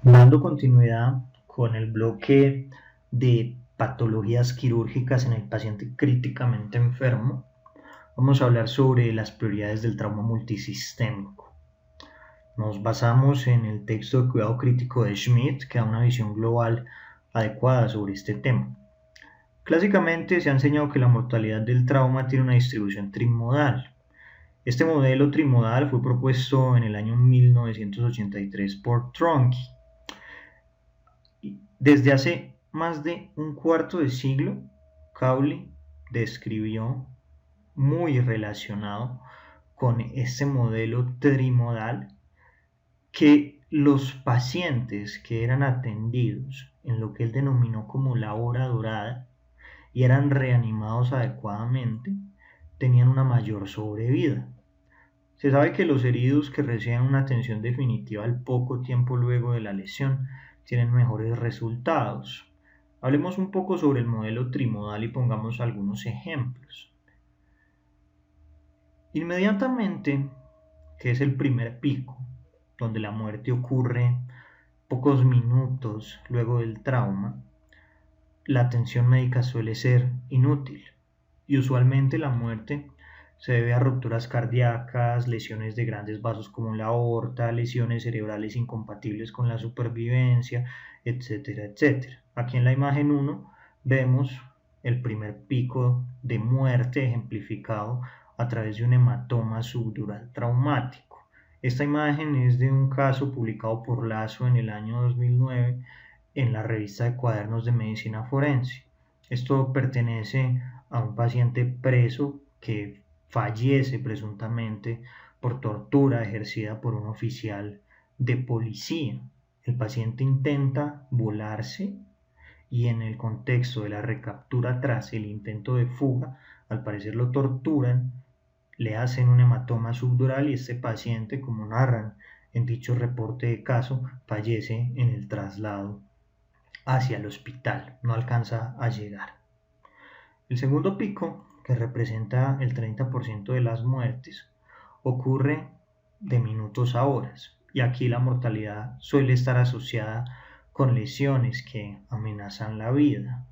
Dando continuidad con el bloque de patologías quirúrgicas en el paciente críticamente enfermo, vamos a hablar sobre las prioridades del trauma multisistémico. Nos basamos en el texto de cuidado crítico de Schmidt, que da una visión global adecuada sobre este tema. Clásicamente se ha enseñado que la mortalidad del trauma tiene una distribución trimodal. Este modelo trimodal fue propuesto en el año 1983 por Tronchi. Desde hace más de un cuarto de siglo, Cowley describió, muy relacionado con este modelo trimodal, que los pacientes que eran atendidos en lo que él denominó como la hora dorada y eran reanimados adecuadamente, tenían una mayor sobrevida. Se sabe que los heridos que reciben una atención definitiva al poco tiempo luego de la lesión tienen mejores resultados. Hablemos un poco sobre el modelo trimodal y pongamos algunos ejemplos. Inmediatamente, que es el primer pico, donde la muerte ocurre pocos minutos luego del trauma, la atención médica suele ser inútil y usualmente la muerte se debe a rupturas cardíacas, lesiones de grandes vasos como la aorta, lesiones cerebrales incompatibles con la supervivencia, etcétera, etcétera. Aquí en la imagen 1 vemos el primer pico de muerte ejemplificado a través de un hematoma subdural traumático. Esta imagen es de un caso publicado por Lasso en el año 2009 en la revista de Cuadernos de Medicina Forense. Esto pertenece a un paciente preso que fallece presuntamente por tortura ejercida por un oficial de policía. El paciente intenta volarse y en el contexto de la recaptura tras el intento de fuga, al parecer lo torturan, le hacen un hematoma subdural y este paciente, como narran en dicho reporte de caso, fallece en el traslado hacia el hospital, no alcanza a llegar. El segundo pico, que representa el 30% de las muertes, ocurre de minutos a horas y aquí la mortalidad suele estar asociada con lesiones que amenazan la vida,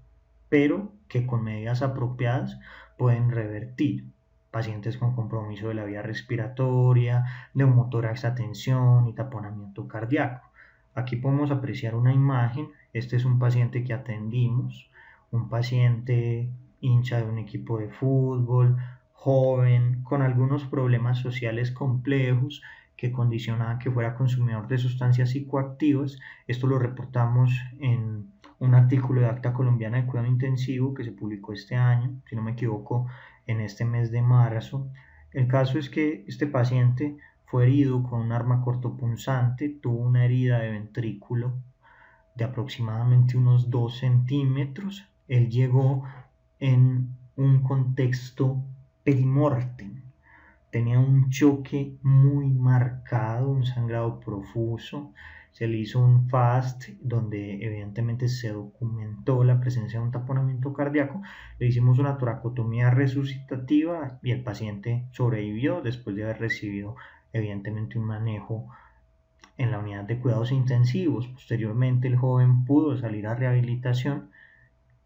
pero que con medidas apropiadas pueden revertir. Pacientes con compromiso de la vía respiratoria, neumotórax a tensión y taponamiento cardíaco. Aquí podemos apreciar una imagen. Este es un paciente que atendimos, un paciente hincha de un equipo de fútbol, joven, con algunos problemas sociales complejos que condicionaban que fuera consumidor de sustancias psicoactivas. Esto lo reportamos en un artículo de Acta Colombiana de Cuidado Intensivo que se publicó este año, si no me equivoco, en este mes de marzo. El caso es que este paciente fue herido con un arma cortopunzante, tuvo una herida de ventrículo de aproximadamente unos 2 centímetros. Él llegó en un contexto perimortem, tenía un choque muy marcado, un sangrado profuso. Se le hizo un FAST donde evidentemente se documentó la presencia de un taponamiento cardíaco. Le hicimos una toracotomía resucitativa y el paciente sobrevivió después de haber recibido evidentemente un manejo en la unidad de cuidados intensivos. Posteriormente el joven pudo salir a rehabilitación.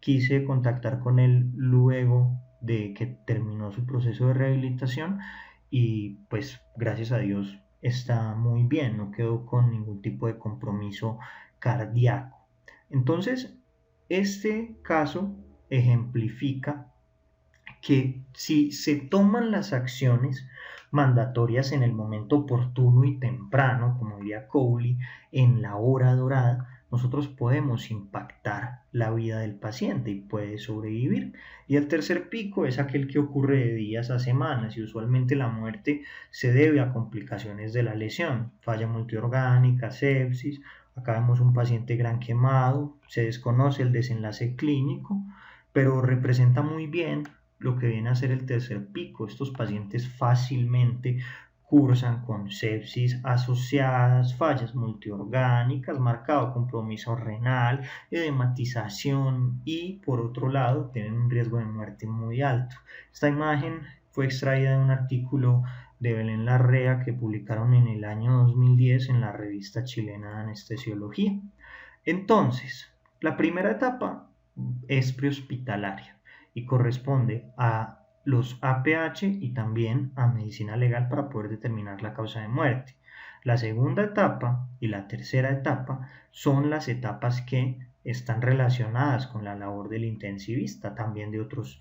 Quise contactar con él luego de que terminó su proceso de rehabilitación y pues gracias a Dios está muy bien, no quedó con ningún tipo de compromiso cardíaco. Entonces, este caso ejemplifica que si se toman las acciones mandatorias en el momento oportuno y temprano, como diría Cowley, en la hora dorada, nosotros podemos impactar la vida del paciente y puede sobrevivir. Y el tercer pico es aquel que ocurre de días a semanas y usualmente la muerte se debe a complicaciones de la lesión, falla multiorgánica, sepsis. Acá vemos un paciente gran quemado, se desconoce el desenlace clínico, pero representa muy bien lo que viene a ser el tercer pico. Estos pacientes fácilmente cursan con sepsis asociadas, fallas multiorgánicas, marcado compromiso renal, edematización y por otro lado tienen un riesgo de muerte muy alto. Esta imagen fue extraída de un artículo de Belén Larrea que publicaron en el año 2010 en la revista chilena de anestesiología. Entonces, la primera etapa es prehospitalaria y corresponde a los APH y también a medicina legal para poder determinar la causa de muerte. La segunda etapa y la tercera etapa son las etapas que están relacionadas con la labor del intensivista, también de otros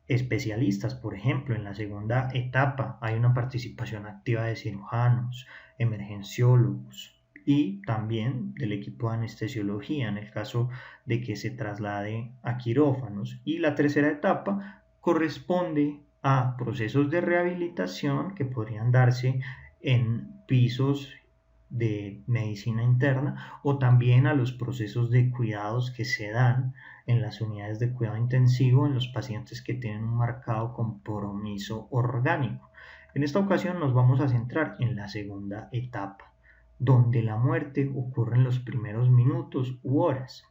especialistas. Por ejemplo, en la segunda etapa hay una participación activa de cirujanos, emergenciólogos y también del equipo de anestesiología en el caso de que se traslade a quirófanos. Y la tercera etapa corresponde a procesos de rehabilitación que podrían darse en pisos de medicina interna o también a los procesos de cuidados que se dan en las unidades de cuidado intensivo en los pacientes que tienen un marcado compromiso orgánico. En esta ocasión nos vamos a centrar en la segunda etapa, donde la muerte ocurre en los primeros minutos u horas.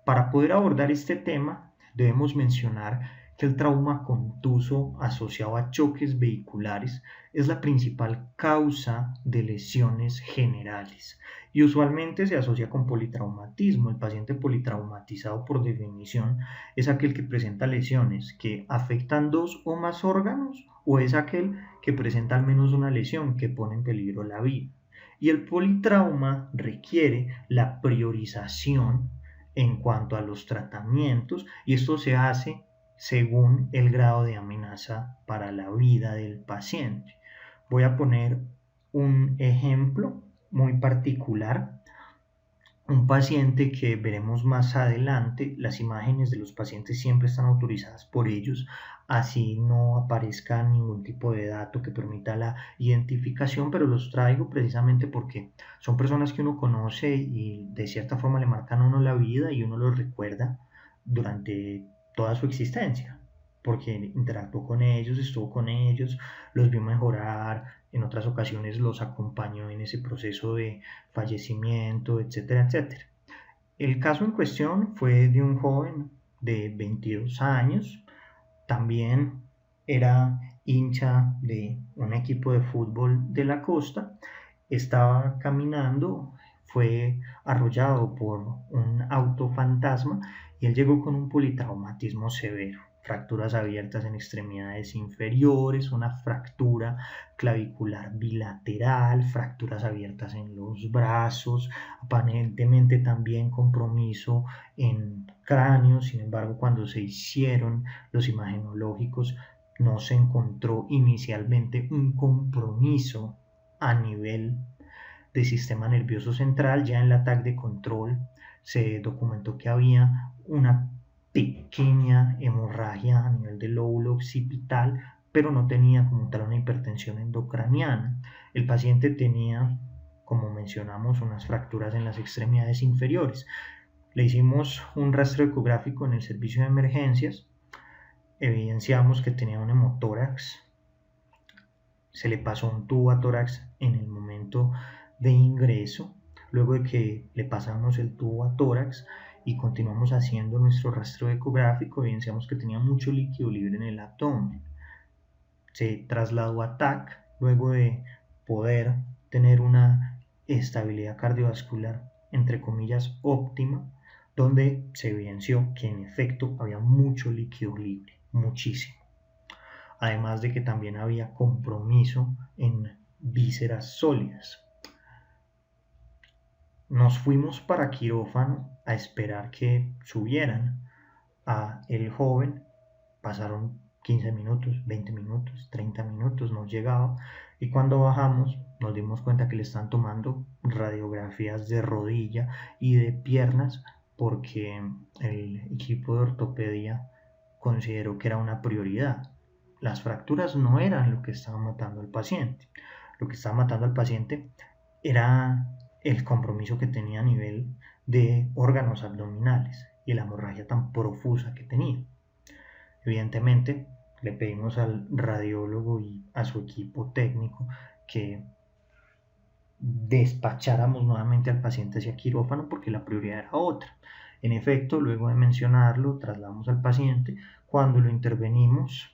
Para poder abordar este tema, debemos mencionar que el trauma contuso asociado a choques vehiculares es la principal causa de lesiones generales y usualmente se asocia con politraumatismo. El paciente politraumatizado, por definición, es aquel que presenta lesiones que afectan dos o más órganos o es aquel que presenta al menos una lesión que pone en peligro la vida. Y el politrauma requiere la priorización en cuanto a los tratamientos y esto se hace según el grado de amenaza para la vida del paciente. Voy a poner un ejemplo muy particular. Un paciente que veremos más adelante, las imágenes de los pacientes siempre están autorizadas por ellos, así no aparezca ningún tipo de dato que permita la identificación, pero los traigo precisamente porque son personas que uno conoce y de cierta forma le marcan a uno la vida y uno los recuerda durante toda su existencia, porque interactuó con ellos, estuvo con ellos, los vio mejorar, en otras ocasiones los acompañó en ese proceso de fallecimiento, etcétera, etcétera. El caso en cuestión fue de un joven de 22 años, también era hincha de un equipo de fútbol de la costa, estaba caminando, fue arrollado por un auto fantasma y él llegó con un politraumatismo severo, fracturas abiertas en extremidades inferiores, una fractura clavicular bilateral, fracturas abiertas en los brazos, aparentemente también compromiso en cráneo. Sin embargo, cuando se hicieron los imagenológicos no se encontró inicialmente un compromiso a nivel del sistema nervioso central. Ya en la TAC de control se documentó que había una pequeña hemorragia a nivel del lóbulo occipital, pero no tenía como tal una hipertensión endocraniana. El paciente tenía, como mencionamos, unas fracturas en las extremidades inferiores. Le hicimos un rastreo ecográfico en el servicio de emergencias, evidenciamos que tenía un hemotórax, se le pasó un tubo a tórax en el momento de ingreso. Luego de que le pasamos el tubo a tórax y continuamos haciendo nuestro rastreo ecográfico, evidenciamos que tenía mucho líquido libre en el abdomen. Se trasladó a TAC luego de poder tener una estabilidad cardiovascular entre comillas óptima, donde se evidenció que en efecto había mucho líquido libre, muchísimo. Además de que también había compromiso en vísceras sólidas. Nos fuimos para quirófano a esperar que subieran a el joven. Pasaron 15 minutos, 20 minutos, 30 minutos, no llegaba. Y cuando bajamos nos dimos cuenta que le están tomando radiografías de rodilla y de piernas porque el equipo de ortopedia consideró que era una prioridad. Las fracturas no eran lo que estaba matando al paciente. Lo que estaba matando al paciente era el compromiso que tenía a nivel de órganos abdominales y la hemorragia tan profusa que tenía. Evidentemente, le pedimos al radiólogo y a su equipo técnico que despacháramos nuevamente al paciente hacia quirófano porque la prioridad era otra. En efecto, luego de mencionarlo, trasladamos al paciente. Cuando lo intervenimos,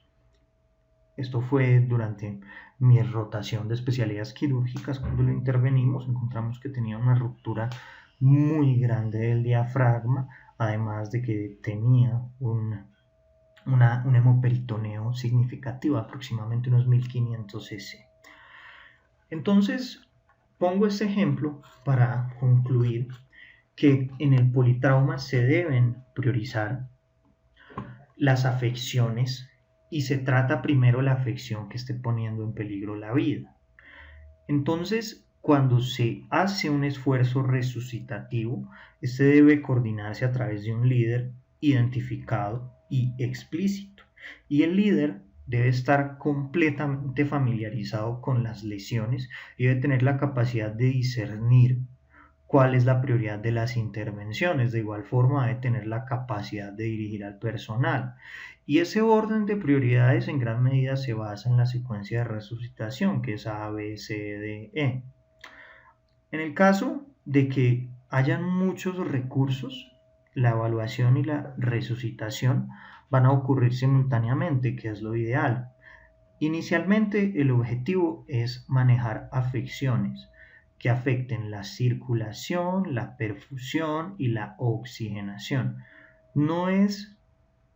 Esto fue durante mi rotación de especialidades quirúrgicas. Cuando lo intervenimos, encontramos que tenía una ruptura muy grande del diafragma, además de que tenía un hemoperitoneo significativo, aproximadamente unos 1500 cc. Entonces, pongo este ejemplo para concluir que en el politrauma se deben priorizar las afecciones y se trata primero la afección que esté poniendo en peligro la vida. Entonces, cuando se hace un esfuerzo resucitativo, este debe coordinarse a través de un líder identificado y explícito. Y el líder debe estar completamente familiarizado con las lesiones y debe tener la capacidad de discernir cuál es la prioridad de las intervenciones. De igual forma, debe tener la capacidad de dirigir al personal. Y ese orden de prioridades en gran medida se basa en la secuencia de resucitación, que es A, B, C, D, E. En el caso de que hayan muchos recursos, la evaluación y la resucitación van a ocurrir simultáneamente, que es lo ideal. Inicialmente, el objetivo es manejar afecciones que afecten la circulación, la perfusión y la oxigenación. No es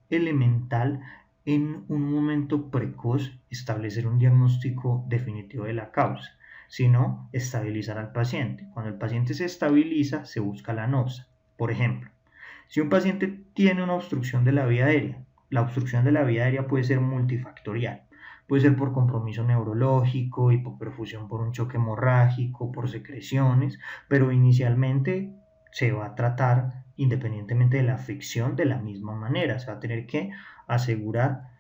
elemental en un momento precoz establecer un diagnóstico definitivo de la causa, sino estabilizar al paciente. Cuando el paciente se estabiliza, se busca la anoxa. Por ejemplo, si un paciente tiene una obstrucción de la vía aérea, la obstrucción de la vía aérea puede ser multifactorial. Puede ser por compromiso neurológico, hipoperfusión por un choque hemorrágico, por secreciones, pero inicialmente se va a tratar independientemente de la afección de la misma manera. Se va a tener que asegurar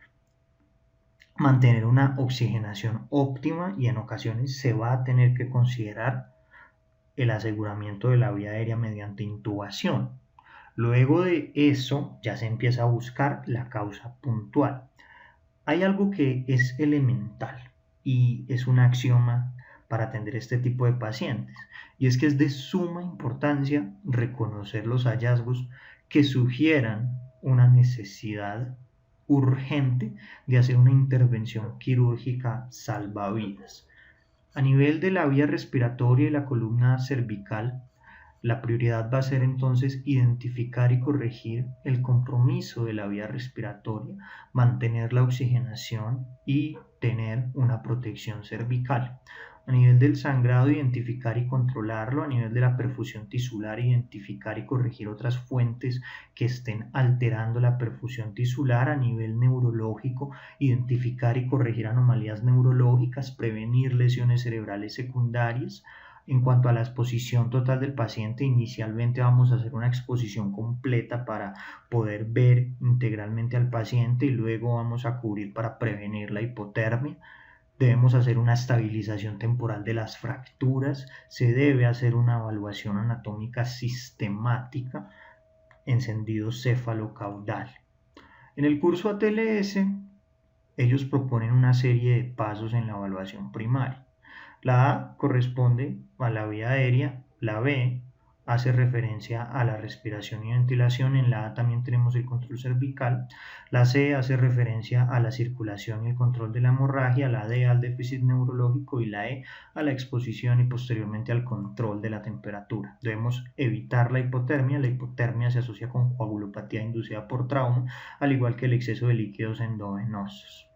mantener una oxigenación óptima y en ocasiones se va a tener que considerar el aseguramiento de la vía aérea mediante intubación. Luego de eso ya se empieza a buscar la causa puntual. Hay algo que es elemental y es un axioma para atender este tipo de pacientes, y es que es de suma importancia reconocer los hallazgos que sugieran una necesidad urgente de hacer una intervención quirúrgica salvavidas. A nivel de la vía respiratoria y la columna cervical, la prioridad va a ser entonces identificar y corregir el compromiso de la vía respiratoria, mantener la oxigenación y tener una protección cervical. A nivel del sangrado, identificar y controlarlo. A nivel de la perfusión tisular, identificar y corregir otras fuentes que estén alterando la perfusión tisular. A nivel neurológico, identificar y corregir anomalías neurológicas, prevenir lesiones cerebrales secundarias. En cuanto a la exposición total del paciente, inicialmente vamos a hacer una exposición completa para poder ver integralmente al paciente y luego vamos a cubrir para prevenir la hipotermia. Debemos hacer una estabilización temporal de las fracturas, se debe hacer una evaluación anatómica sistemática, encendido cefalocaudal. En el curso ATLS, ellos proponen una serie de pasos en la evaluación primaria. La A corresponde a la vía aérea, la B hace referencia a la respiración y ventilación, en la A también tenemos el control cervical, la C hace referencia a la circulación y el control de la hemorragia, la D al déficit neurológico y la E a la exposición y posteriormente al control de la temperatura. Debemos evitar la hipotermia se asocia con coagulopatía inducida por trauma, al igual que el exceso de líquidos endovenosos.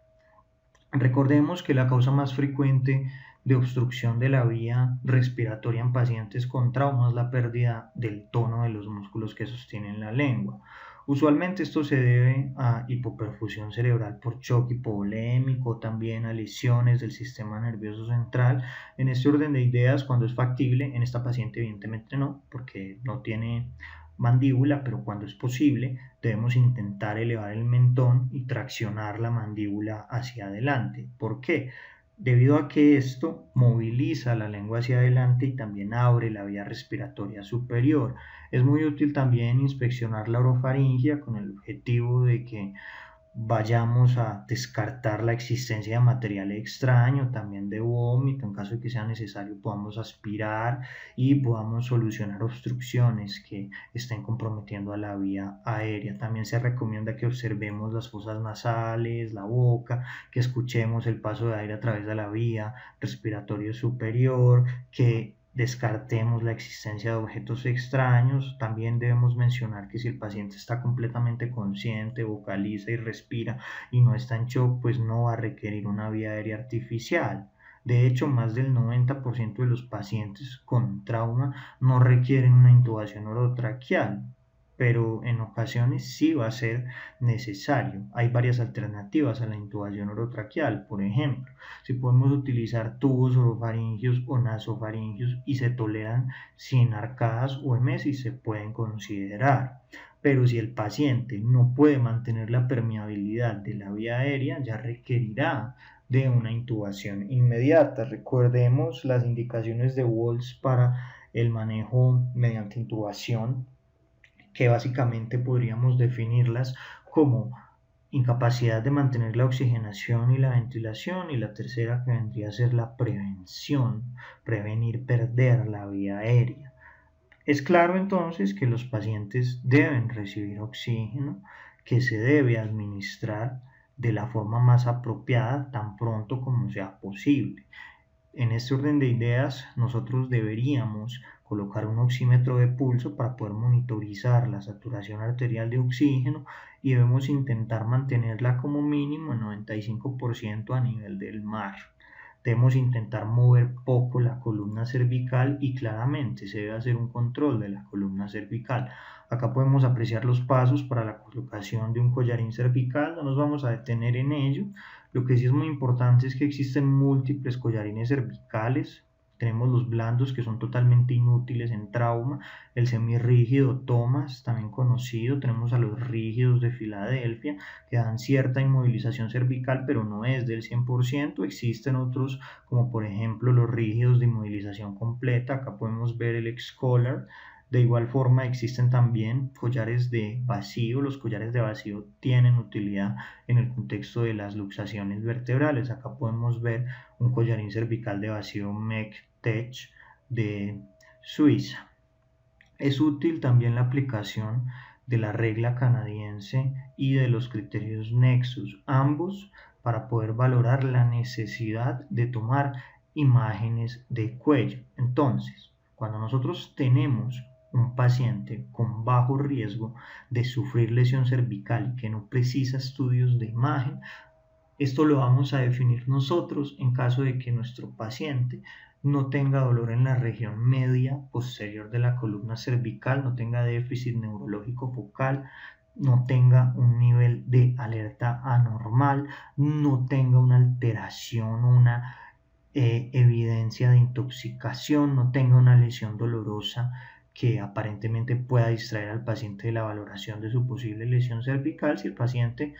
Recordemos que la causa más frecuente de obstrucción de la vía respiratoria en pacientes con trauma es la pérdida del tono de los músculos que sostienen la lengua. Usualmente esto se debe a hipoperfusión cerebral por choque hipovolémico, también a lesiones del sistema nervioso central. En este orden de ideas, cuando es factible, en esta paciente evidentemente no, porque no tiene mandíbula, pero cuando es posible debemos intentar elevar el mentón y traccionar la mandíbula hacia adelante. ¿Por qué? Debido a que esto moviliza la lengua hacia adelante y también abre la vía respiratoria superior. Es muy útil también inspeccionar la orofaringia con el objetivo de que vayamos a descartar la existencia de material extraño, también de vómito, en caso de que sea necesario podamos aspirar y podamos solucionar obstrucciones que estén comprometiendo a la vía aérea. También se recomienda que observemos las fosas nasales, la boca, que escuchemos el paso de aire a través de la vía respiratoria superior, que descartemos la existencia de objetos extraños. También debemos mencionar que si el paciente está completamente consciente, vocaliza y respira y no está en shock, pues no va a requerir una vía aérea artificial. De hecho, más del 90% de los pacientes con trauma no requieren una intubación orotraqueal, pero en ocasiones sí va a ser necesario. Hay varias alternativas a la intubación orotraqueal. Por ejemplo, si podemos utilizar tubos orofaringios o nasofaringios y se toleran sin arcadas o emesis, se pueden considerar. Pero si el paciente no puede mantener la permeabilidad de la vía aérea, ya requerirá de una intubación inmediata. Recordemos las indicaciones de Walsh para el manejo mediante intubación, que básicamente podríamos definirlas como incapacidad de mantener la oxigenación y la ventilación, y la tercera que vendría a ser la prevención, prevenir perder la vía aérea. Es claro entonces que los pacientes deben recibir oxígeno, que se debe administrar de la forma más apropiada tan pronto como sea posible. En este orden de ideas, nosotros deberíamos colocar un oxímetro de pulso para poder monitorizar la saturación arterial de oxígeno y debemos intentar mantenerla como mínimo en 95% a nivel del mar. Debemos intentar mover poco la columna cervical y claramente se debe hacer un control de la columna cervical. Acá podemos apreciar los pasos para la colocación de un collarín cervical, no nos vamos a detener en ello. Lo que sí es muy importante es que existen múltiples collarines cervicales. Tenemos los blandos, que son totalmente inútiles en trauma, el semirrígido Thomas, también conocido. Tenemos a los rígidos de Filadelfia, que dan cierta inmovilización cervical, pero no es del 100%. Existen otros, como por ejemplo los rígidos de inmovilización completa. Acá podemos ver el X-Collar. De igual forma existen también collares de vacío. Los collares de vacío tienen utilidad en el contexto de las luxaciones vertebrales. Acá podemos ver un collarín cervical de vacío MEC-Tech de Suiza. Es útil también la aplicación de la regla canadiense y de los criterios Nexus, ambos para poder valorar la necesidad de tomar imágenes de cuello. Entonces, cuando nosotros tenemos un paciente con bajo riesgo de sufrir lesión cervical y que no precisa estudios de imagen, esto lo vamos a definir nosotros en caso de que nuestro paciente no tenga dolor en la región media posterior de la columna cervical, no tenga déficit neurológico focal, no tenga un nivel de alerta anormal, no tenga una alteración o una evidencia de intoxicación, no tenga una lesión dolorosa que aparentemente pueda distraer al paciente de la valoración de su posible lesión cervical. Si el paciente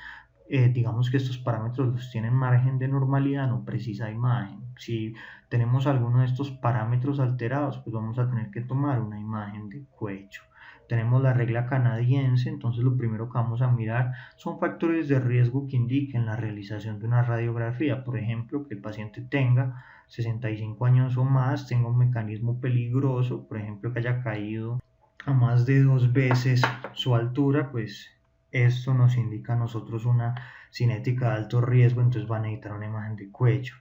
digamos que estos parámetros los tienen margen de normalidad, no precisa imagen. Si tenemos alguno de estos parámetros alterados, pues vamos a tener que tomar una imagen de cuello. Tenemos la regla canadiense, entonces lo primero que vamos a mirar son factores de riesgo que indiquen la realización de una radiografía. Por ejemplo, que el paciente tenga 65 años o más, tenga un mecanismo peligroso, por ejemplo, que haya caído a más de 2 veces su altura, pues esto nos indica a nosotros una cinética de alto riesgo, entonces va a necesitar una imagen de cuello.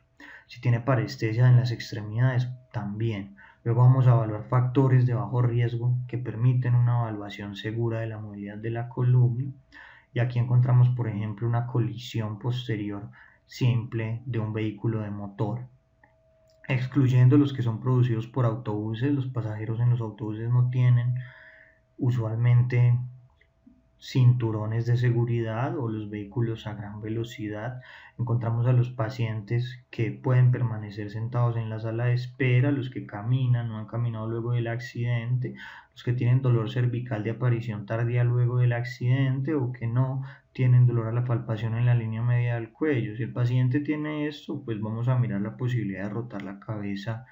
Si tiene parestesia en las extremidades, también. Luego vamos a evaluar factores de bajo riesgo que permiten una evaluación segura de la movilidad de la columna. Y aquí encontramos, por ejemplo, una colisión posterior simple de un vehículo de motor. Excluyendo los que son producidos por autobuses, los pasajeros en los autobuses no tienen usualmente cinturones de seguridad o los vehículos a gran velocidad. Encontramos a los pacientes que pueden permanecer sentados en la sala de espera, los que caminan, no han caminado luego del accidente, los que tienen dolor cervical de aparición tardía luego del accidente o que no tienen dolor a la palpación en la línea media del cuello. Si el paciente tiene esto, pues vamos a mirar la posibilidad de rotar la cabeza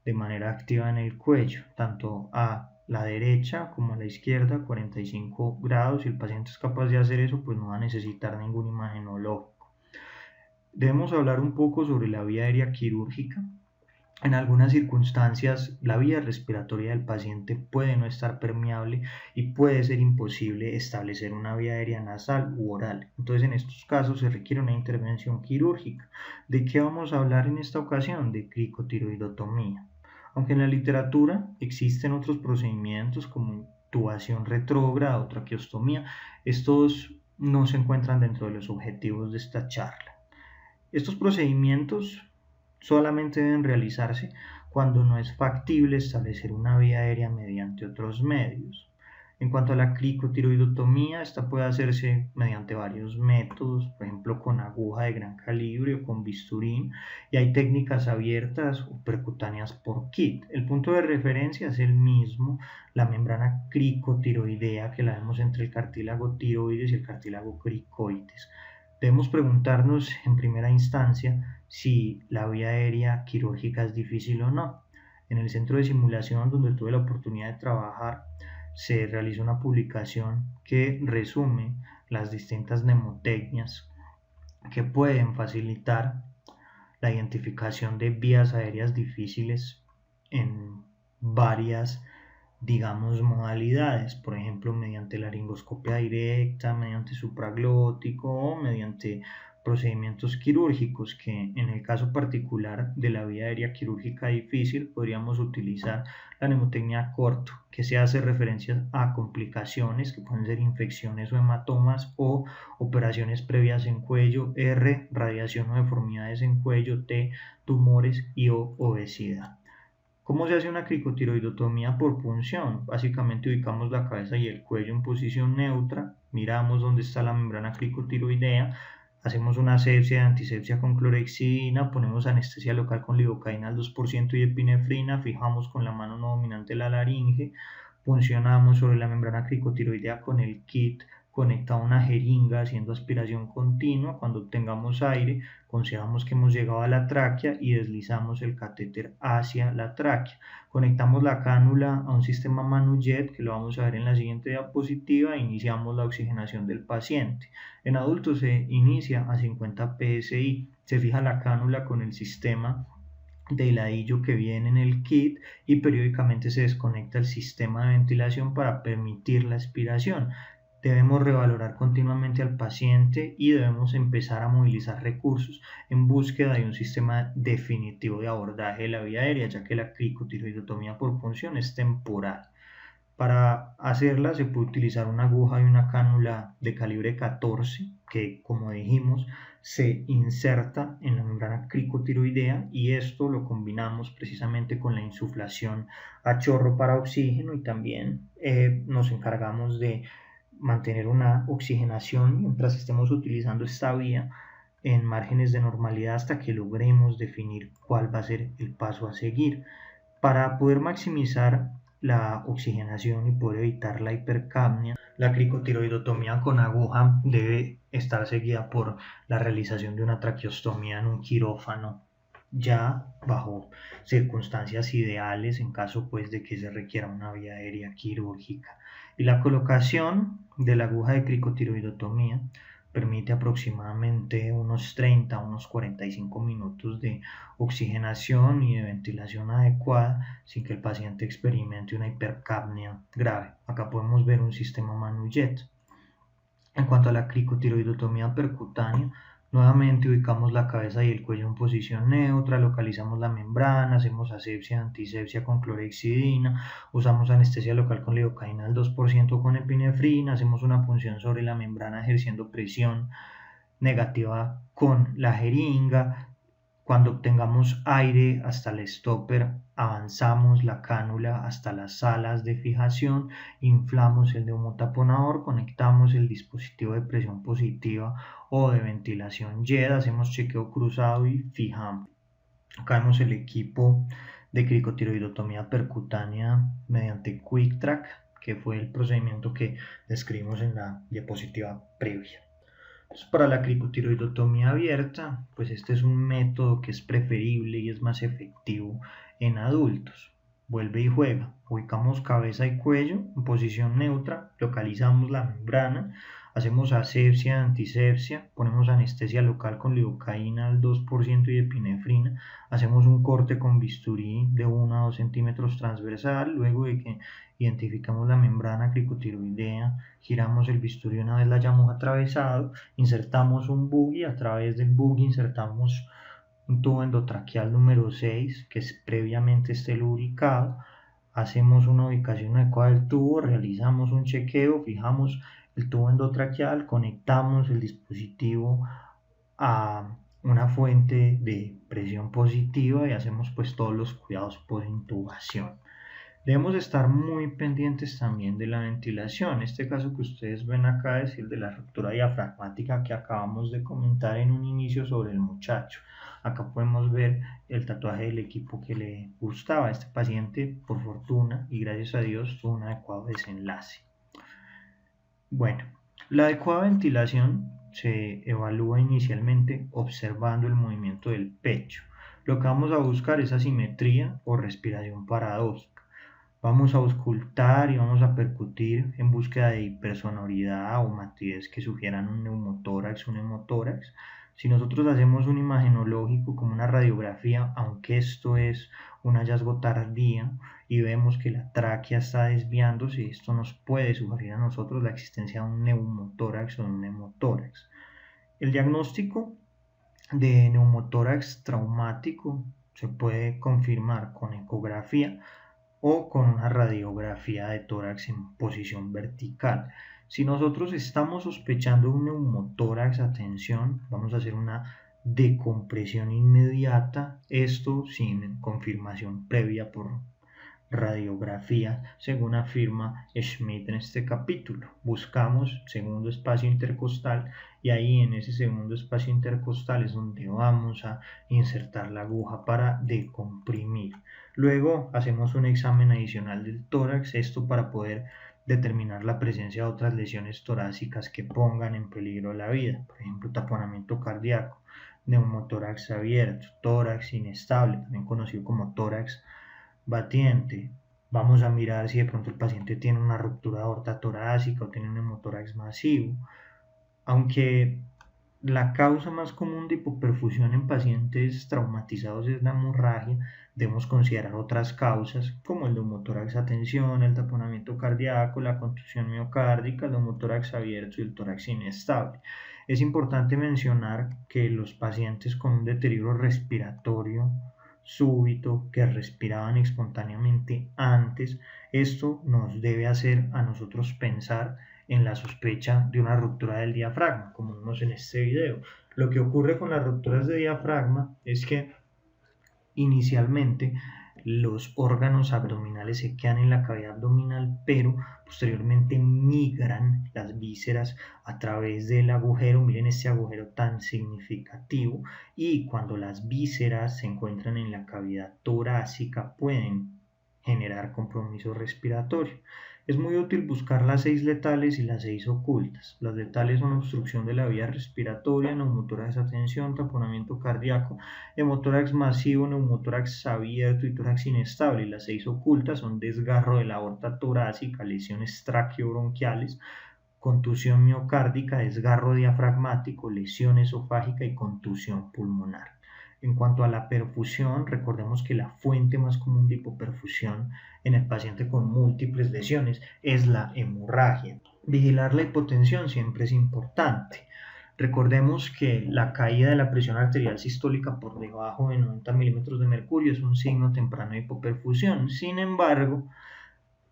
de manera activa en el cuello, tanto a la derecha como a la izquierda, 45 grados. Si el paciente es capaz de hacer eso, pues no va a necesitar ningún imagenológico. Debemos hablar un poco sobre la vía aérea quirúrgica. En algunas circunstancias, la vía respiratoria del paciente puede no estar permeable y puede ser imposible establecer una vía aérea nasal u oral. Entonces, en estos casos se requiere una intervención quirúrgica. ¿De qué vamos a hablar en esta ocasión? De cricotiroidotomía. Aunque en la literatura existen otros procedimientos como intubación retrógrada o traqueostomía, estos no se encuentran dentro de los objetivos de esta charla. Estos procedimientos solamente deben realizarse cuando no es factible establecer una vía aérea mediante otros medios. En cuanto a la cricotiroidotomía, esta puede hacerse mediante varios métodos, por ejemplo con aguja de gran calibre o con bisturí, y hay técnicas abiertas o percutáneas por kit. El punto de referencia es el mismo, la membrana cricotiroidea que la vemos entre el cartílago tiroides y el cartílago cricoides. Debemos preguntarnos en primera instancia si la vía aérea quirúrgica es difícil o no. En el centro de simulación donde tuve la oportunidad de trabajar, se realizó una publicación que resume las distintas mnemotecnias que pueden facilitar la identificación de vías aéreas difíciles en varias, digamos, modalidades, por ejemplo, mediante laringoscopia directa, mediante supraglótico o mediante procedimientos quirúrgicos, que en el caso particular de la vía aérea quirúrgica difícil podríamos utilizar la mnemotecnia corto, que se hace referencia a complicaciones que pueden ser infecciones o hematomas o operaciones previas en cuello, R, radiación o deformidades en cuello, T, tumores y o obesidad. ¿Cómo se hace una cricotiroidotomía por punción? Básicamente ubicamos la cabeza y el cuello en posición neutra, miramos dónde está la membrana cricotiroidea, hacemos una asepsia de antisepsia con clorexidina, ponemos anestesia local con lidocaína al 2% y epinefrina, fijamos con la mano no dominante la laringe, puncionamos sobre la membrana cricotiroidea con el kit conectado a una jeringa haciendo aspiración continua. Cuando obtengamos aire, consideramos que hemos llegado a la tráquea y deslizamos el catéter hacia la tráquea. Conectamos la cánula a un sistema Manujet, que lo vamos a ver en la siguiente diapositiva, e iniciamos la oxigenación del paciente. En adultos se inicia a 50 psi, se fija la cánula con el sistema de hiladillo que viene en el kit y periódicamente se desconecta el sistema de ventilación para permitir la expiración. Debemos revalorar continuamente al paciente y debemos empezar a movilizar recursos en búsqueda de un sistema definitivo de abordaje de la vía aérea, ya que la cricotiroidotomía por punción es temporal. Para hacerla se puede utilizar una aguja y una cánula de calibre 14 que, como dijimos, se inserta en la membrana cricotiroidea, y esto lo combinamos precisamente con la insuflación a chorro para oxígeno, y también nos encargamos de mantener una oxigenación mientras estemos utilizando esta vía en márgenes de normalidad hasta que logremos definir cuál va a ser el paso a seguir. Para poder maximizar la oxigenación y poder evitar la hipercapnia, la cricotiroidotomía con aguja debe estar seguida por la realización de una traqueostomía en un quirófano, ya bajo circunstancias ideales en caso pues de que se requiera una vía aérea quirúrgica. Y la colocación de la aguja de cricotiroidotomía permite aproximadamente unos 30 a unos 45 minutos de oxigenación y de ventilación adecuada sin que el paciente experimente una hipercapnia grave. Acá podemos ver un sistema Manujet. En cuanto a la cricotiroidotomía percutánea, nuevamente ubicamos la cabeza y el cuello en posición neutra, localizamos la membrana, hacemos asepsia, antisepsia con clorexidina, usamos anestesia local con lidocaína al 2% con epinefrina, hacemos una punción sobre la membrana ejerciendo presión negativa con la jeringa. Cuando obtengamos aire hasta el stopper, avanzamos la cánula hasta las salas de fijación, inflamos el neumotaponador, conectamos el dispositivo de presión positiva o de ventilación JET, hacemos chequeo cruzado y fijamos. Acá vemos el equipo de cricotiroidotomía percutánea mediante Quick Track, que fue el procedimiento que describimos en la diapositiva previa. Entonces, para la cricotiroidotomía abierta, pues este es un método que es preferible y es más efectivo en adultos. vuelve y juega. Ubicamos cabeza y cuello en posición neutra, localizamos la membrana, hacemos asepsia, antisepsia, ponemos anestesia local con lidocaína al 2% y epinefrina, hacemos un corte con bisturí de 1 a 2 centímetros transversal, luego de que identificamos la membrana cricotiroidea, giramos el bisturí una vez la hayamos atravesado, insertamos un buggy, a través del buggy insertamos un tubo endotraqueal número 6 que previamente esté lubricado, hacemos una ubicación adecuada del tubo, realizamos un chequeo, fijamos el tubo endotraqueal, conectamos el dispositivo a una fuente de presión positiva y hacemos pues todos los cuidados por intubación. Debemos estar muy pendientes también de la ventilación. Este caso que ustedes ven acá es el de la ruptura diafragmática que acabamos de comentar en un inicio sobre el muchacho. Acá podemos ver el tatuaje del equipo que le gustaba. Este paciente, por fortuna y gracias a Dios, tuvo un adecuado desenlace. Bueno, la adecuada ventilación se evalúa inicialmente observando el movimiento del pecho. Lo que vamos a buscar es asimetría o respiración paradójica. Vamos a auscultar y vamos a percutir en búsqueda de hipersonoridad o matidez que sugieran un neumotórax, un hemotórax. Si nosotros hacemos un imagenológico como una radiografía, aunque esto es un hallazgo tardío y vemos que la tráquea está desviándose, esto nos puede sugerir a nosotros la existencia de un neumotórax o de un hemotórax. El diagnóstico de neumotórax traumático se puede confirmar con ecografía o con una radiografía de tórax en posición vertical. Si nosotros estamos sospechando un neumotórax, atención, vamos a hacer una decompresión inmediata, esto sin confirmación previa por radiografía, según afirma Schmidt en este capítulo. Buscamos segundo espacio intercostal y ahí en ese segundo espacio intercostal es donde vamos a insertar la aguja para decomprimir. Luego hacemos un examen adicional del tórax, esto para poder determinar la presencia de otras lesiones torácicas que pongan en peligro la vida, por ejemplo taponamiento cardíaco, neumotórax abierto, tórax inestable, también conocido como tórax batiente. Vamos a mirar si de pronto el paciente tiene una ruptura de aorta torácica o tiene un hemotórax masivo. Aunque la causa más común de hipoperfusión en pacientes traumatizados es la hemorragia, debemos considerar otras causas como el neumotórax a tensión, el taponamiento cardíaco, la contusión miocárdica, el neumotórax abierto y el tórax inestable. Es importante mencionar que los pacientes con un deterioro respiratorio súbito, que respiraban espontáneamente antes, esto nos debe hacer a nosotros pensar en la sospecha de una ruptura del diafragma, como vemos en este video. Lo que ocurre con las rupturas de diafragma es que inicialmente los órganos abdominales se quedan en la cavidad abdominal, pero posteriormente migran las vísceras a través del agujero. Miren este agujero tan significativo, y cuando las vísceras se encuentran en la cavidad torácica pueden generar compromiso respiratorio. Es muy útil buscar las 6 letales y las 6 ocultas. Las letales son obstrucción de la vía respiratoria, neumotórax a tensión, taponamiento cardíaco, hemotórax masivo, neumotórax abierto y tórax inestable. Y las 6 ocultas son desgarro de la aorta torácica, lesiones traqueobronquiales, contusión miocárdica, desgarro diafragmático, lesión esofágica y contusión pulmonar. En cuanto a la perfusión, recordemos que la fuente más común de hipoperfusión en el paciente con múltiples lesiones es la hemorragia. Vigilar la hipotensión siempre es importante. Recordemos que la caída de la presión arterial sistólica por debajo de 90 milímetros de mercurio es un signo temprano de hipoperfusión. Sin embargo,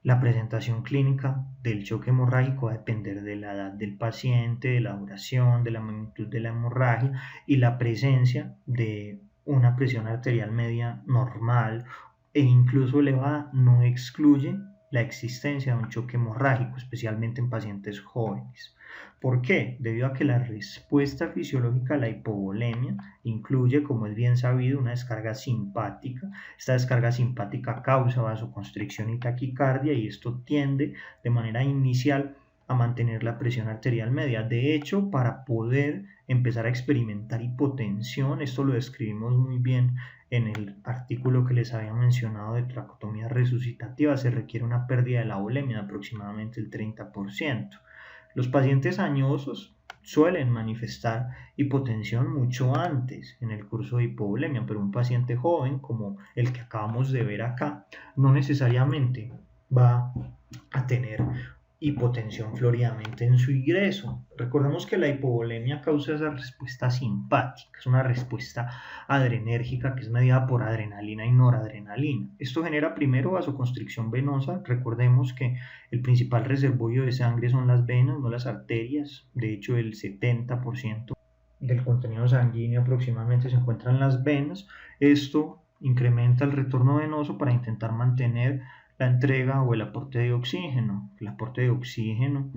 la presentación clínica del choque hemorrágico va a depender de la edad del paciente, de la duración, de la magnitud de la hemorragia y la presencia de una presión arterial media normal e incluso elevada no excluye la existencia de un choque hemorrágico, especialmente en pacientes jóvenes. ¿Por qué? Debido a que la respuesta fisiológica a la hipovolemia incluye, como es bien sabido, una descarga simpática. Esta descarga simpática causa vasoconstricción y taquicardia, y esto tiende de manera inicial a mantener la presión arterial media. De hecho, para poder empezar a experimentar hipotensión, esto lo describimos muy bien en el artículo que les había mencionado de tracotomía resucitativa, se requiere una pérdida de la volemia de aproximadamente el 30%. Los pacientes añosos suelen manifestar hipotensión mucho antes en el curso de hipovolemia, pero un paciente joven como el que acabamos de ver acá no necesariamente va a tener hipotensión floridamente en su ingreso. Recordemos que la hipovolemia causa esa respuesta simpática, es una respuesta adrenérgica que es medida por adrenalina y noradrenalina. Esto genera primero vasoconstricción venosa. Recordemos que el principal reservorio de sangre son las venas, no las arterias. De hecho, el 70% del contenido sanguíneo aproximadamente se encuentra en las venas. Esto incrementa el retorno venoso para intentar mantener la entrega o el aporte de oxígeno. El aporte de oxígeno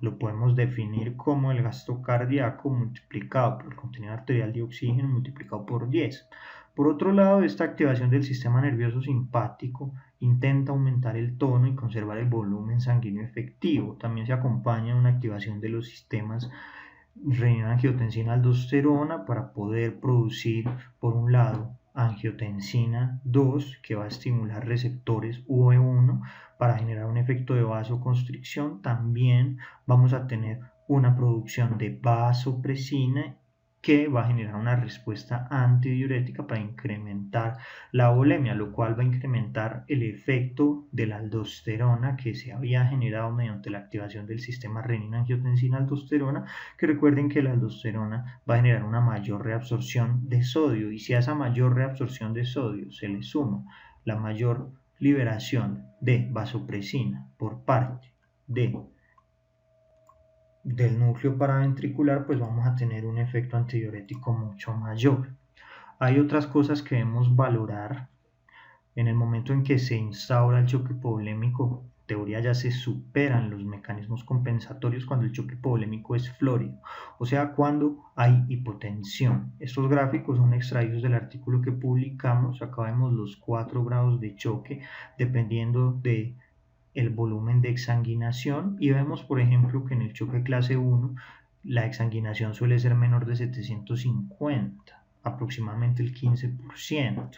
lo podemos definir como el gasto cardíaco multiplicado por el contenido arterial de oxígeno multiplicado por 10. Por otro lado, esta activación del sistema nervioso simpático intenta aumentar el tono y conservar el volumen sanguíneo efectivo. También se acompaña de una activación de los sistemas renina, angiotensina, aldosterona para poder producir, por un lado, angiotensina 2, que va a estimular receptores UE1 para generar un efecto de vasoconstricción. También vamos a tener una producción de vasopresina que va a generar una respuesta antidiurética para incrementar la volemia, lo cual va a incrementar el efecto de la aldosterona que se había generado mediante la activación del sistema renina-angiotensina-aldosterona, que recuerden que la aldosterona va a generar una mayor reabsorción de sodio, y si a esa mayor reabsorción de sodio se le suma la mayor liberación de vasopresina por parte del núcleo paraventricular, pues vamos a tener un efecto antidiurético mucho mayor. Hay otras cosas que debemos valorar en el momento en que se instaura el choque hipovolémico. En teoría ya se superan los mecanismos compensatorios cuando el choque hipovolémico es flórido, o sea, cuando hay hipotensión. Estos gráficos son extraídos del artículo que publicamos. Acá vemos los 4 grados de choque dependiendo de el volumen de exsanguinación, y vemos, por ejemplo, que en el choque clase 1 la exsanguinación suele ser menor de 750, aproximadamente el 15%.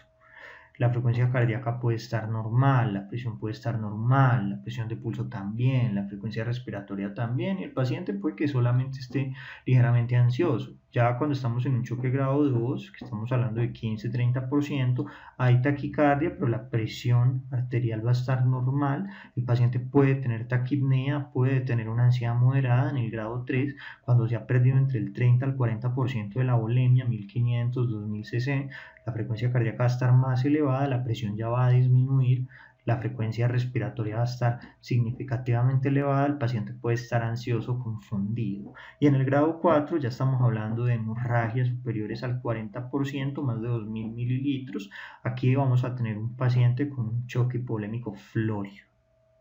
La frecuencia cardíaca puede estar normal, la presión puede estar normal, la presión de pulso también, la frecuencia respiratoria también, y el paciente puede que solamente esté ligeramente ansioso. Ya cuando estamos en un choque grado 2, que estamos hablando de 15-30%, hay taquicardia, pero la presión arterial va a estar normal. El paciente puede tener taquipnea, puede tener una ansiedad moderada en el grado 3, cuando se ha perdido entre el 30 al 40% de la volemia, 1500, 2000 cc. La frecuencia cardíaca va a estar más elevada, la presión ya va a disminuir, la frecuencia respiratoria va a estar significativamente elevada, el paciente puede estar ansioso, confundido. Y en el grado 4 ya estamos hablando de hemorragias superiores al 40%, más de 2000 mililitros. Aquí vamos a tener un paciente con un choque hipovolémico flórido,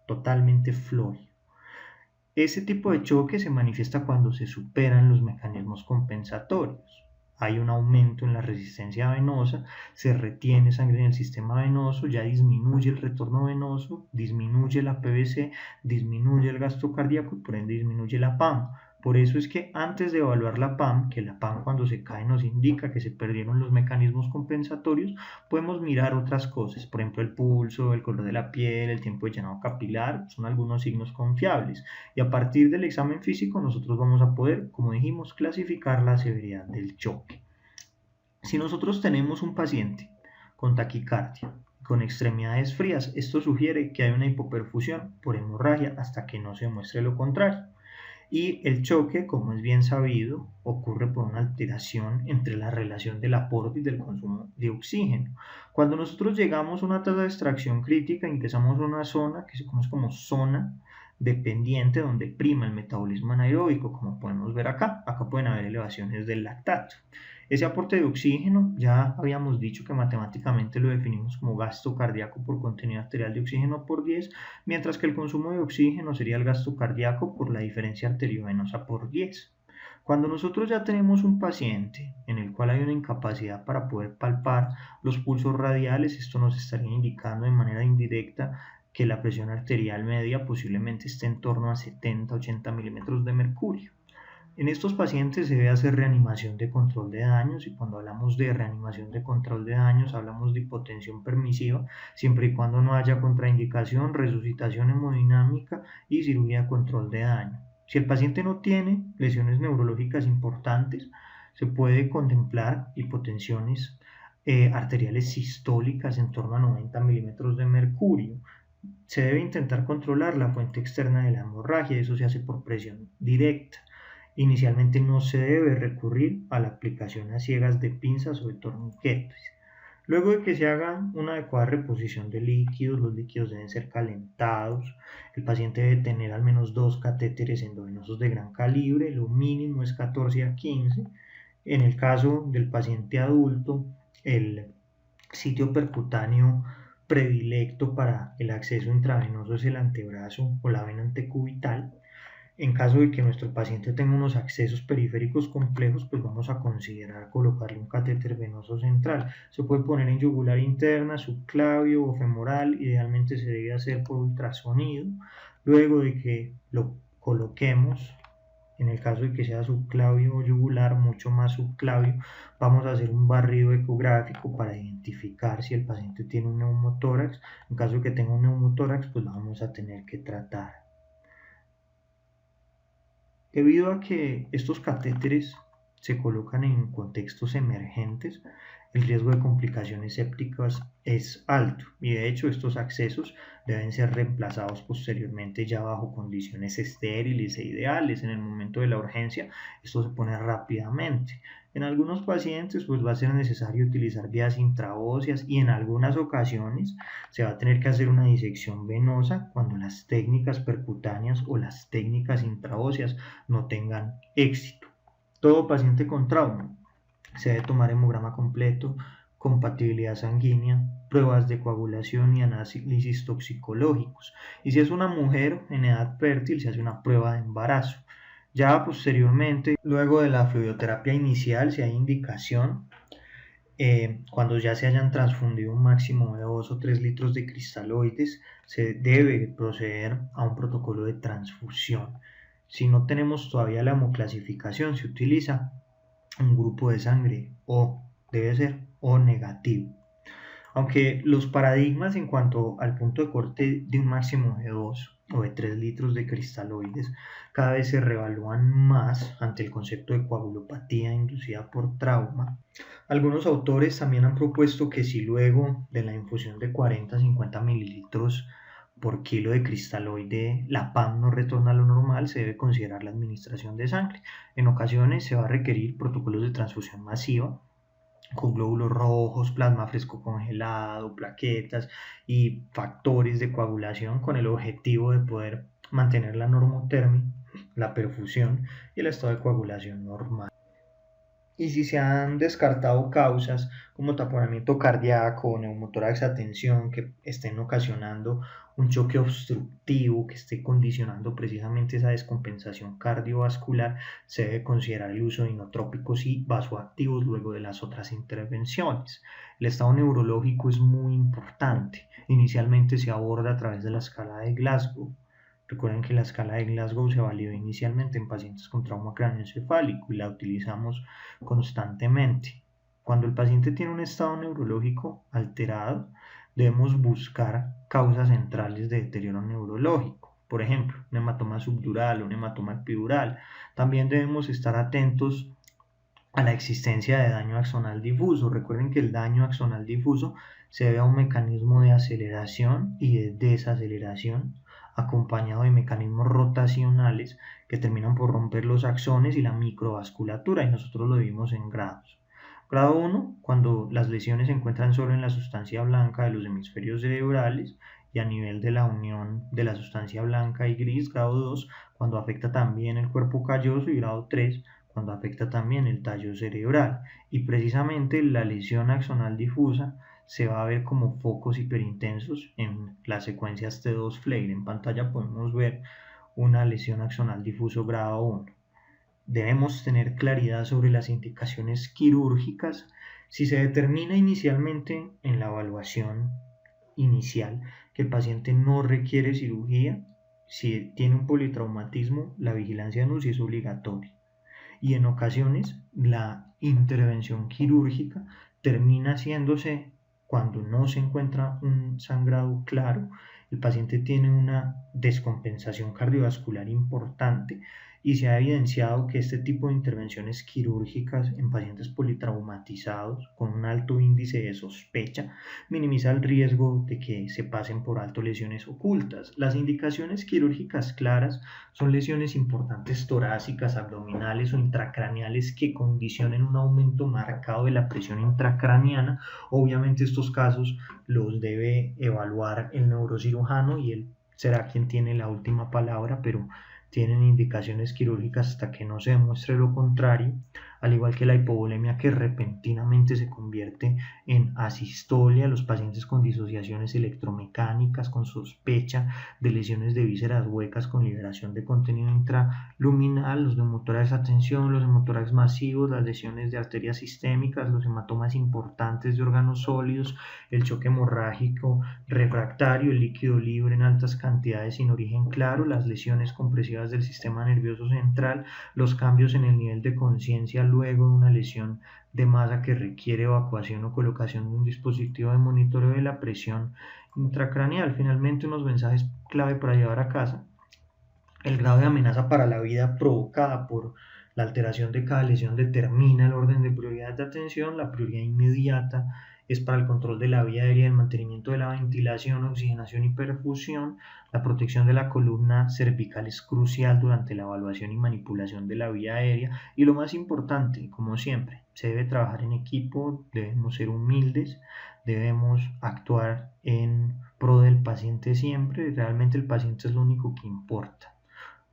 totalmente flórido. Ese tipo de choque se manifiesta cuando se superan los mecanismos compensatorios. Hay un aumento en la resistencia venosa, se retiene sangre en el sistema venoso, ya disminuye el retorno venoso, disminuye la PVC, disminuye el gasto cardíaco y por ende disminuye la PAM. Por eso es que antes de evaluar la PAM, que la PAM cuando se cae nos indica que se perdieron los mecanismos compensatorios, podemos mirar otras cosas, por ejemplo el pulso, el color de la piel, el tiempo de llenado capilar, son algunos signos confiables. Y a partir del examen físico nosotros vamos a poder, como dijimos, clasificar la severidad del choque. Si nosotros tenemos un paciente con taquicardia, con extremidades frías, esto sugiere que hay una hipoperfusión por hemorragia hasta que no se muestre lo contrario. Y el choque, como es bien sabido, ocurre por una alteración entre la relación del aporte y del consumo de oxígeno. Cuando nosotros llegamos a una tasa de extracción crítica, ingresamos a una zona que se conoce como zona dependiente, donde prima el metabolismo anaeróbico, como podemos ver acá. Acá pueden haber elevaciones del lactato. Ese aporte de oxígeno ya habíamos dicho que matemáticamente lo definimos como gasto cardíaco por contenido arterial de oxígeno por 10, mientras que el consumo de oxígeno sería el gasto cardíaco por la diferencia arteriovenosa por 10. Cuando nosotros ya tenemos un paciente en el cual hay una incapacidad para poder palpar los pulsos radiales, esto nos estaría indicando de manera indirecta que la presión arterial media posiblemente esté en torno a 70-80 milímetros de mercurio. En estos pacientes se debe hacer reanimación de control de daños, y cuando hablamos de reanimación de control de daños hablamos de hipotensión permisiva, siempre y cuando no haya contraindicación, resucitación hemodinámica y cirugía de control de daño. Si el paciente no tiene lesiones neurológicas importantes, se puede contemplar hipotensiones arteriales sistólicas en torno a 90 milímetros de mercurio. Se debe intentar controlar la fuente externa de la hemorragia, eso se hace por presión directa. Inicialmente no se debe recurrir a la aplicación a ciegas de pinzas o de torniquetes. Luego de que se haga una adecuada reposición de líquidos, los líquidos deben ser calentados. El paciente debe tener al menos 2 catéteres endovenosos de gran calibre, lo mínimo es 14 a 15. En el caso del paciente adulto, el sitio percutáneo predilecto para el acceso intravenoso es el antebrazo o la vena antecubital. En caso de que nuestro paciente tenga unos accesos periféricos complejos, pues vamos a considerar colocarle un catéter venoso central. Se puede poner en yugular interna, subclavio o femoral, idealmente se debe hacer por ultrasonido. Luego de que lo coloquemos, en el caso de que sea subclavio o yugular, mucho más subclavio, vamos a hacer un barrido ecográfico para identificar si el paciente tiene un neumotórax. En caso de que tenga un neumotórax, pues lo vamos a tener que tratar. Debido a que estos catéteres se colocan en contextos emergentes, el riesgo de complicaciones sépticas es alto, y de hecho estos accesos deben ser reemplazados posteriormente ya bajo condiciones estériles e ideales. En el momento de la urgencia esto se pone rápidamente. En algunos pacientes pues va a ser necesario utilizar vías intraóseas, y en algunas ocasiones se va a tener que hacer una disección venosa cuando las técnicas percutáneas o las técnicas intraóseas no tengan éxito. Todo paciente con trauma se debe tomar hemograma completo, compatibilidad sanguínea, pruebas de coagulación y análisis toxicológicos. Y si es una mujer en edad fértil, se hace una prueba de embarazo. Ya posteriormente, luego de la fluidoterapia inicial, si hay indicación, cuando ya se hayan transfundido un máximo de 2 o 3 litros de cristaloides, se debe proceder a un protocolo de transfusión. Si no tenemos todavía la hemoclasificación, se utiliza un grupo de sangre O, debe ser O negativo. Aunque los paradigmas en cuanto al punto de corte de un máximo de 2 o de 3 litros de cristaloides cada vez se reevalúan más ante el concepto de coagulopatía inducida por trauma, algunos autores también han propuesto que si luego de la infusión de 40-50 mililitros por kilo de cristaloide la PAM no retorna a lo normal, se debe considerar la administración de sangre. En ocasiones se va a requerir protocolos de transfusión masiva con glóbulos rojos, plasma fresco congelado, plaquetas y factores de coagulación, con el objetivo de poder mantener la normotermia, la perfusión y el estado de coagulación normal. Y si se han descartado causas como taponamiento cardíaco o neumotórax a tensión que estén ocasionando un choque obstructivo, que esté condicionando precisamente esa descompensación cardiovascular, se debe considerar el uso de inotrópicos y vasoactivos luego de las otras intervenciones. El estado neurológico es muy importante. Inicialmente se aborda a través de la escala de Glasgow. Recuerden que la escala de Glasgow se validó inicialmente en pacientes con trauma craneoencefálico y la utilizamos constantemente. Cuando el paciente tiene un estado neurológico alterado, debemos buscar causas centrales de deterioro neurológico. Por ejemplo, un hematoma subdural o un hematoma epidural. También debemos estar atentos a la existencia de daño axonal difuso. Recuerden que el daño axonal difuso se debe a un mecanismo de aceleración y de desaceleración acompañado de mecanismos rotacionales que terminan por romper los axones y la microvasculatura, y nosotros lo vimos en grados. Grado 1, cuando las lesiones se encuentran solo en la sustancia blanca de los hemisferios cerebrales y a nivel de la unión de la sustancia blanca y gris. Grado 2, cuando afecta también el cuerpo calloso, y grado 3, cuando afecta también el tallo cerebral. Y precisamente la lesión axonal difusa se va a ver como focos hiperintensos en las secuencias T2 FLAIR. En pantalla podemos ver una lesión axonal difuso grado 1. Debemos tener claridad sobre las indicaciones quirúrgicas. Si se determina inicialmente en la evaluación inicial que el paciente no requiere cirugía. Si tiene un politraumatismo, la vigilancia en UCI es obligatoria. Y en ocasiones la intervención quirúrgica termina haciéndose cuando no se encuentra un sangrado claro, el paciente tiene una descompensación cardiovascular importante y se ha evidenciado que este tipo de intervenciones quirúrgicas en pacientes politraumatizados con un alto índice de sospecha minimiza el riesgo de que se pasen por alto lesiones ocultas. Las indicaciones quirúrgicas claras son lesiones importantes torácicas, abdominales o intracraneales que condicionen un aumento marcado de la presión intracraneana. Obviamente estos casos los debe evaluar el neurocirujano y él será quien tiene la última palabra, pero tienen indicaciones quirúrgicas hasta que no se demuestre lo contrario, al igual que la hipovolemia que repentinamente se convierte en asistolia, los pacientes con disociaciones electromecánicas, con sospecha de lesiones de vísceras huecas con liberación de contenido intraluminal, los neumotórax a tensión, los hematorax masivos, las lesiones de arterias sistémicas, los hematomas importantes de órganos sólidos, el choque hemorrágico refractario, el líquido libre en altas cantidades sin origen claro, las lesiones compresivas del sistema nervioso central, los cambios en el nivel de conciencia luego de una lesión de masa que requiere evacuación o colocación de un dispositivo de monitoreo de la presión intracraneal. Finalmente, unos mensajes clave para llevar a casa. El grado de amenaza para la vida provocada por la alteración de cada lesión determina el orden de prioridad de atención. La prioridad inmediata es para el control de la vía aérea, el mantenimiento de la ventilación, oxigenación y perfusión. La protección de la columna cervical es crucial durante la evaluación y manipulación de la vía aérea. Y lo más importante, como siempre, se debe trabajar en equipo, debemos ser humildes, debemos actuar en pro del paciente siempre. Realmente el paciente es lo único que importa.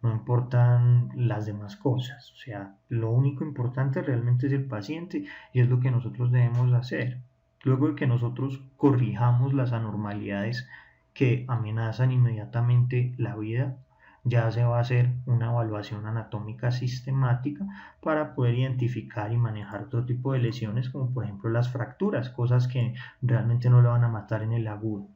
No importan las demás cosas, o sea, lo único importante realmente es el paciente y es lo que nosotros debemos hacer. Luego de que nosotros corrijamos las anormalidades que amenazan inmediatamente la vida, ya se va a hacer una evaluación anatómica sistemática para poder identificar y manejar otro tipo de lesiones, como por ejemplo las fracturas, cosas que realmente no lo van a matar en el agudo.